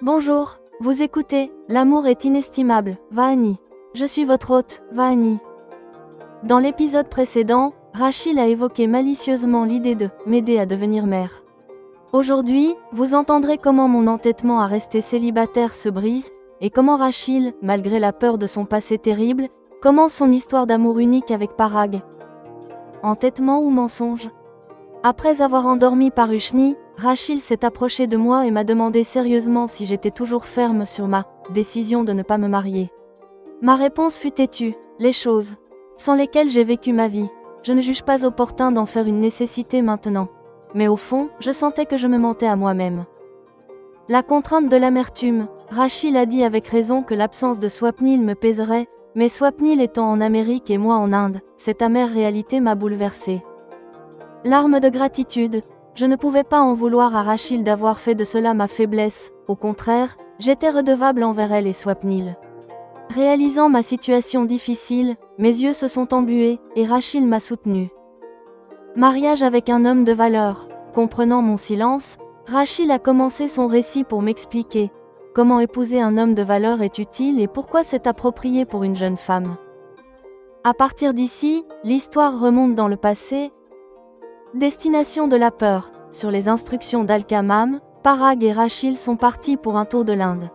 Bonjour, vous écoutez, l'amour est inestimable, Vahani. Je suis votre hôte, Vahani. Dans l'épisode précédent, Rachel a évoqué malicieusement l'idée de m'aider à devenir mère. Aujourd'hui, vous entendrez comment mon entêtement à rester célibataire se brise, et comment Rachel, malgré la peur de son passé terrible, commence son histoire d'amour unique avec Parag. Entêtement ou mensonge? Après avoir endormi Parushni, Rachel s'est approchée de moi et m'a demandé sérieusement si j'étais toujours ferme sur ma décision de ne pas me marier. Ma réponse fut têtue, les choses sans lesquelles j'ai vécu ma vie. Je ne juge pas opportun d'en faire une nécessité maintenant. Mais au fond, je sentais que je me mentais à moi-même. La contrainte de l'amertume, Rachel a dit avec raison que l'absence de Swapnil me pèserait, mais Swapnil étant en Amérique et moi en Inde, cette amère réalité m'a bouleversée. Larmes de gratitude, je ne pouvais pas en vouloir à Rachel d'avoir fait de cela ma faiblesse, au contraire, j'étais redevable envers elle et Swapnil. Réalisant ma situation difficile, mes yeux se sont embués, et Rachel m'a soutenue. Mariage avec un homme de valeur. Comprenant mon silence, Rachel a commencé son récit pour m'expliquer comment épouser un homme de valeur est utile et pourquoi c'est approprié pour une jeune femme. À partir d'ici, l'histoire remonte dans le passé. Destination de la peur. Sur les instructions d'Al-Kamam, Parag et Rachel sont partis pour un tour de l'Inde.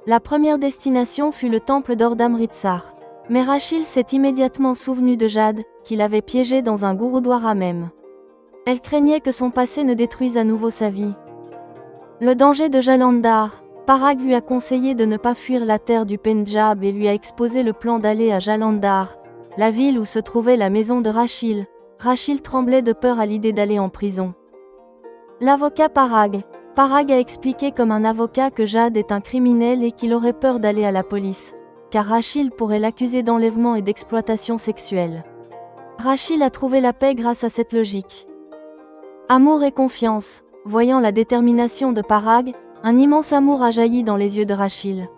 La première destination fut le temple d'or d'Amritsar. Mais Rachel s'est immédiatement souvenue de Jade, qui l'avait piégée dans un gurudwara même. Elle craignait que son passé ne détruise à nouveau sa vie. Le danger de Jalandhar. Parag lui a conseillé de ne pas fuir la terre du Pendjab et lui a exposé le plan d'aller à Jalandhar, la ville où se trouvait la maison de Rachel. Rachel tremblait de peur à l'idée d'aller en prison. L'avocat Parag. Parag a expliqué comme un avocat que Jade est un criminel et qu'il aurait peur d'aller à la police, car Rachel pourrait l'accuser d'enlèvement et d'exploitation sexuelle. Rachel a trouvé la paix grâce à cette logique. Amour et confiance. Voyant la détermination de Parag, un immense amour a jailli dans les yeux de Rachel.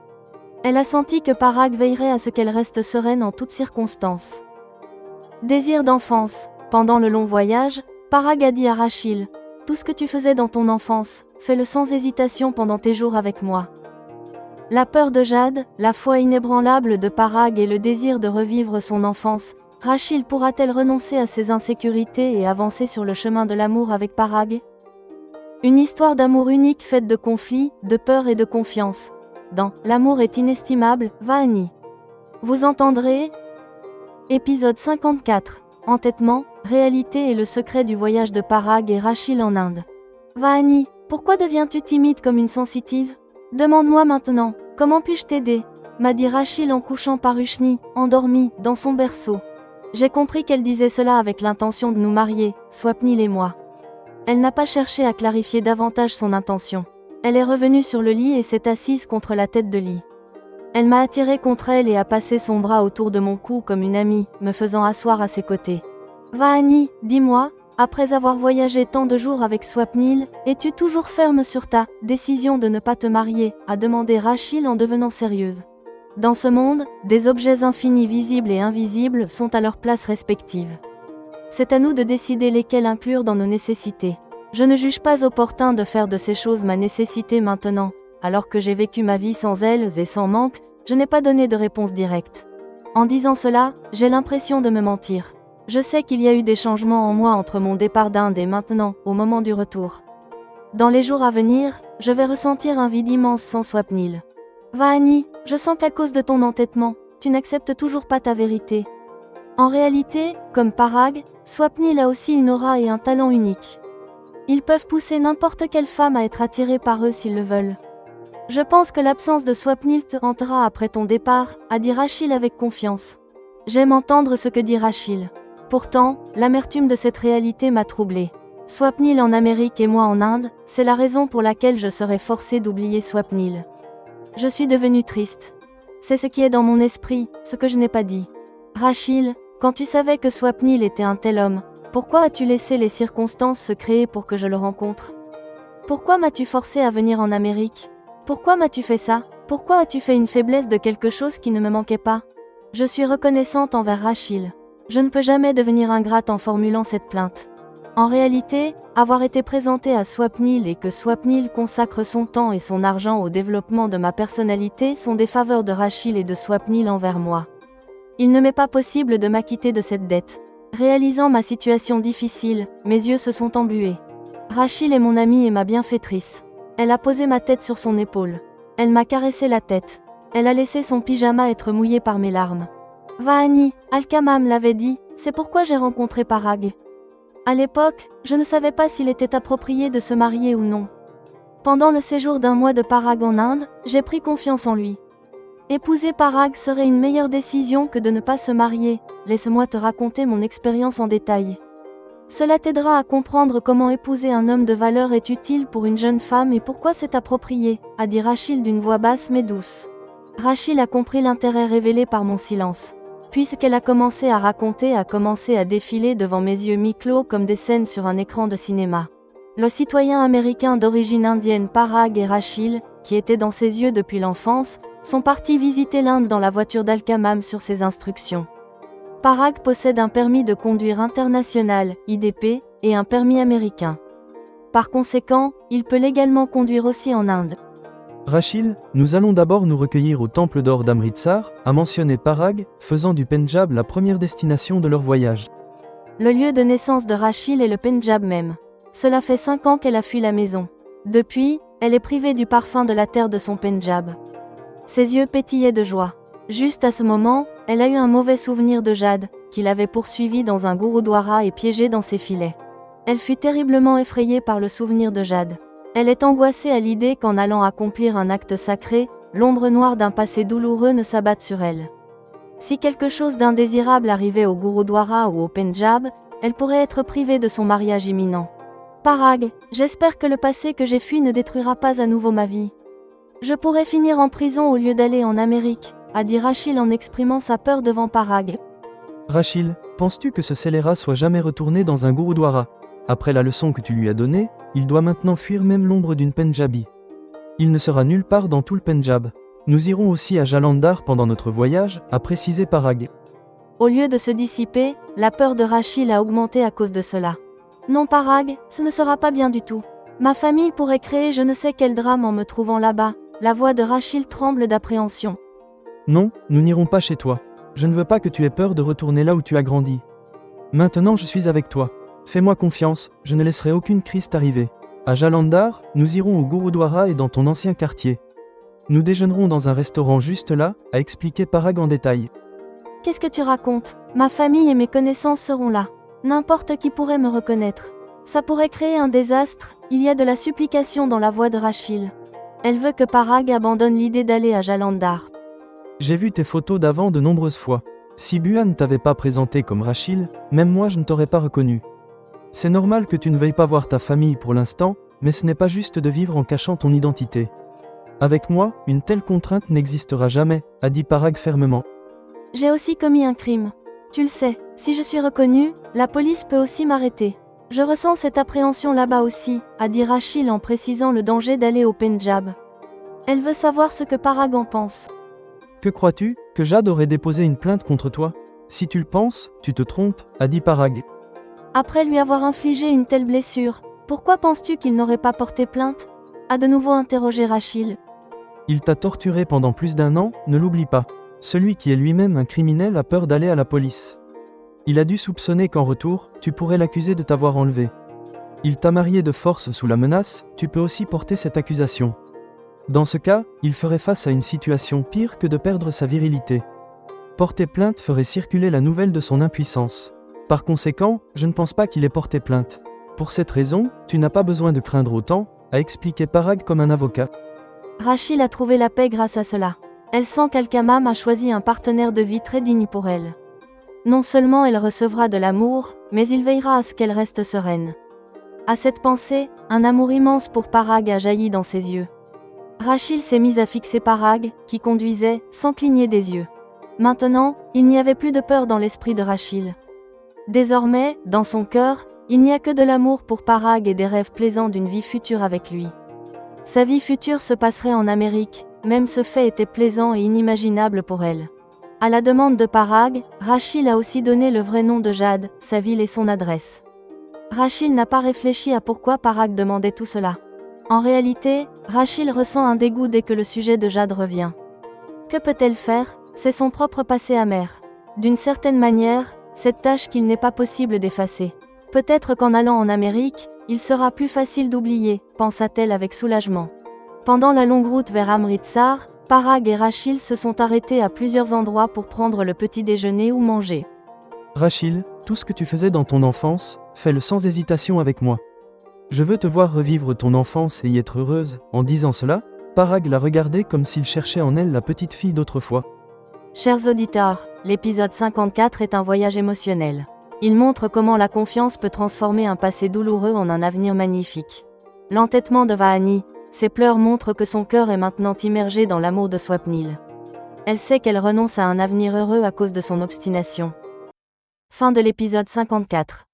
Elle a senti que Parag veillerait à ce qu'elle reste sereine en toutes circonstances. Désir d'enfance. Pendant le long voyage, Parag a dit à Rachel, « Tout ce que tu faisais dans ton enfance, fais-le sans hésitation pendant tes jours avec moi. » La peur de Jade, la foi inébranlable de Parag et le désir de revivre son enfance, Rachel pourra-t-elle renoncer à ses insécurités et avancer sur le chemin de l'amour avec Parag? Une histoire d'amour unique faite de conflits, de peur et de confiance. Dans « L'amour est inestimable », Vahani. Vous entendrez Épisode 54. Entêtement, réalité et le secret du voyage de Parag et Rachel en Inde. Vahani, pourquoi deviens-tu timide comme une sensitive? Demande-moi maintenant, comment puis-je t'aider? M'a dit Rachel en couchant Parushni, endormie, dans son berceau. J'ai compris qu'elle disait cela avec l'intention de nous marier, Swapnil et moi. Elle n'a pas cherché à clarifier davantage son intention. Elle est revenue sur le lit et s'est assise contre la tête de lit. Elle m'a attiré contre elle et a passé son bras autour de mon cou comme une amie, me faisant asseoir à ses côtés. Vahani, dis-moi, après avoir voyagé tant de jours avec Swapnil, es-tu toujours ferme sur ta décision de ne pas te marier, a demandé Rachel en devenant sérieuse. Dans ce monde, des objets infinis visibles et invisibles sont à leur place respective. C'est à nous de décider lesquels inclure dans nos nécessités. Je ne juge pas opportun de faire de ces choses ma nécessité maintenant. Alors que j'ai vécu ma vie sans elles et sans manque, je n'ai pas donné de réponse directe. En disant cela, j'ai l'impression de me mentir. Je sais qu'il y a eu des changements en moi entre mon départ d'Inde et maintenant, au moment du retour. Dans les jours à venir, je vais ressentir un vide immense sans Swapnil. Vahani, je sens qu'à cause de ton entêtement, tu n'acceptes toujours pas ta vérité. En réalité, comme Parag, Swapnil a aussi une aura et un talent unique. Ils peuvent pousser n'importe quelle femme à être attirée par eux s'ils le veulent. Je pense que l'absence de Swapnil te hantera après ton départ, a dit Rachel avec confiance. J'aime entendre ce que dit Rachel. Pourtant, l'amertume de cette réalité m'a troublée. Swapnil en Amérique et moi en Inde, c'est la raison pour laquelle je serais forcée d'oublier Swapnil. Je suis devenue triste. C'est ce qui est dans mon esprit, ce que je n'ai pas dit. Rachel, quand tu savais que Swapnil était un tel homme, pourquoi as-tu laissé les circonstances se créer pour que je le rencontre? Pourquoi m'as-tu forcé à venir en Amérique? Pourquoi m'as-tu fait ça? Pourquoi as-tu fait une faiblesse de quelque chose qui ne me manquait pas? Je suis reconnaissante envers Rachel. Je ne peux jamais devenir ingrate en formulant cette plainte. En réalité, avoir été présenté à Swapnil et que Swapnil consacre son temps et son argent au développement de ma personnalité sont des faveurs de Rachil et de Swapnil envers moi. Il ne m'est pas possible de m'acquitter de cette dette. Réalisant ma situation difficile, mes yeux se sont embués. Rachil est mon amie et ma bienfaitrice. Elle a posé ma tête sur son épaule. Elle m'a caressé la tête. Elle a laissé son pyjama être mouillé par mes larmes. Vahani, Alkamam l'avait dit, c'est pourquoi j'ai rencontré Parag. À l'époque, je ne savais pas s'il était approprié de se marier ou non. Pendant le séjour d'1 mois de Parag en Inde, j'ai pris confiance en lui. Épouser Parag serait une meilleure décision que de ne pas se marier. Laisse-moi te raconter mon expérience en détail. Cela t'aidera à comprendre comment épouser un homme de valeur est utile pour une jeune femme et pourquoi c'est approprié, a dit Rachil d'une voix basse mais douce. Rachil a compris l'intérêt révélé par mon silence. Puisqu'elle a commencé à raconter, a commencé à défiler devant mes yeux mi-clos comme des scènes sur un écran de cinéma. Le citoyen américain d'origine indienne Parag et Rachil, qui étaient dans ses yeux depuis l'enfance, sont partis visiter l'Inde dans la voiture d'Alkamam sur ses instructions. Parag possède un permis de conduire international, IDP, et un permis américain. Par conséquent, il peut légalement conduire aussi en Inde. Rachil, nous allons d'abord nous recueillir au temple d'or d'Amritsar, a mentionné Parag, faisant du Pendjab la première destination de leur voyage. Le lieu de naissance de Rachil est le Pendjab même. Cela fait 5 ans qu'elle a fui la maison. Depuis, elle est privée du parfum de la terre de son Pendjab. Ses yeux pétillaient de joie. Juste à ce moment, elle a eu un mauvais souvenir de Jade, qui l'avait poursuivie dans un gurudwara et piégée dans ses filets. Elle fut terriblement effrayée par le souvenir de Jade. Elle est angoissée à l'idée qu'en allant accomplir un acte sacré, l'ombre noire d'un passé douloureux ne s'abatte sur elle. Si quelque chose d'indésirable arrivait au Gurudwara ou au Pendjab, elle pourrait être privée de son mariage imminent. Parag, j'espère que le passé que j'ai fui ne détruira pas à nouveau ma vie. Je pourrais finir en prison au lieu d'aller en Amérique, a dit Rachil en exprimant sa peur devant Parag. Rachil, penses-tu que ce scélérat soit jamais retourné dans un gurudwara? Après la leçon que tu lui as donnée, il doit maintenant fuir même l'ombre d'une Pendjabi. Il ne sera nulle part dans tout le Pendjab. Nous irons aussi à Jalandhar pendant notre voyage, a précisé Parag. Au lieu de se dissiper, la peur de Rachil a augmenté à cause de cela. Non Parag, ce ne sera pas bien du tout. Ma famille pourrait créer je ne sais quel drame en me trouvant là-bas. La voix de Rachil tremble d'appréhension. Non, nous n'irons pas chez toi. Je ne veux pas que tu aies peur de retourner là où tu as grandi. Maintenant je suis avec toi. Fais-moi confiance, je ne laisserai aucune crise t'arriver. À Jalandhar, nous irons au Gurudwara et dans ton ancien quartier. Nous déjeunerons dans un restaurant juste là, a expliqué Parag en détail. Qu'est-ce que tu racontes? Ma famille et mes connaissances seront là. N'importe qui pourrait me reconnaître. Ça pourrait créer un désastre, il y a de la supplication dans la voix de Rachil. Elle veut que Parag abandonne l'idée d'aller à Jalandhar. J'ai vu tes photos d'avant de nombreuses fois. Si Buan ne t'avait pas présenté comme Rachil, même moi je ne t'aurais pas reconnu. C'est normal que tu ne veuilles pas voir ta famille pour l'instant, mais ce n'est pas juste de vivre en cachant ton identité. Avec moi, une telle contrainte n'existera jamais, a dit Parag fermement. J'ai aussi commis un crime. Tu le sais, si je suis reconnue, la police peut aussi m'arrêter. Je ressens cette appréhension là-bas aussi, a dit Rachil en précisant le danger d'aller au Pendjab. Elle veut savoir ce que Parag en pense. Que crois-tu, que Jade aurait déposé une plainte contre toi? Si tu le penses, tu te trompes, a dit Parag. Après lui avoir infligé une telle blessure, pourquoi penses-tu qu'il n'aurait pas porté plainte? A de nouveau interrogé Rachil. Il t'a torturé pendant plus d'1 an, ne l'oublie pas. Celui qui est lui-même un criminel a peur d'aller à la police. Il a dû soupçonner qu'en retour, tu pourrais l'accuser de t'avoir enlevé. Il t'a marié de force sous la menace, tu peux aussi porter cette accusation. Dans ce cas, il ferait face à une situation pire que de perdre sa virilité. Porter plainte ferait circuler la nouvelle de son impuissance. Par conséquent, je ne pense pas qu'il ait porté plainte. Pour cette raison, tu n'as pas besoin de craindre autant, a expliqué Parag comme un avocat. Rachil a trouvé la paix grâce à cela. Elle sent qu'Alkamam a choisi un partenaire de vie très digne pour elle. Non seulement elle recevra de l'amour, mais il veillera à ce qu'elle reste sereine. À cette pensée, un amour immense pour Parag a jailli dans ses yeux. Rachil s'est mise à fixer Parag, qui conduisait, sans cligner des yeux. Maintenant, il n'y avait plus de peur dans l'esprit de Rachil. Désormais, dans son cœur, il n'y a que de l'amour pour Parag et des rêves plaisants d'une vie future avec lui. Sa vie future se passerait en Amérique, même ce fait était plaisant et inimaginable pour elle. À la demande de Parag, Rachil a aussi donné le vrai nom de Jade, sa ville et son adresse. Rachel n'a pas réfléchi à pourquoi Parag demandait tout cela. En réalité, Rachel ressent un dégoût dès que le sujet de Jade revient. Que peut-elle faire? C'est son propre passé amer. D'une certaine manière, cette tâche qu'il n'est pas possible d'effacer. Peut-être qu'en allant en Amérique, il sera plus facile d'oublier, pensa-t-elle avec soulagement. Pendant la longue route vers Amritsar, Parag et Rachel se sont arrêtés à plusieurs endroits pour prendre le petit déjeuner ou manger. Rachel, tout ce que tu faisais dans ton enfance, fais-le sans hésitation avec moi. Je veux te voir revivre ton enfance et y être heureuse. En disant cela, Parag la regardait comme s'il cherchait en elle la petite fille d'autrefois. Chers auditeurs, l'épisode 54 est un voyage émotionnel. Il montre comment la confiance peut transformer un passé douloureux en un avenir magnifique. L'entêtement de Vahani, ses pleurs montrent que son cœur est maintenant immergé dans l'amour de Swapnil. Elle sait qu'elle renonce à un avenir heureux à cause de son obstination. Fin de l'épisode 54.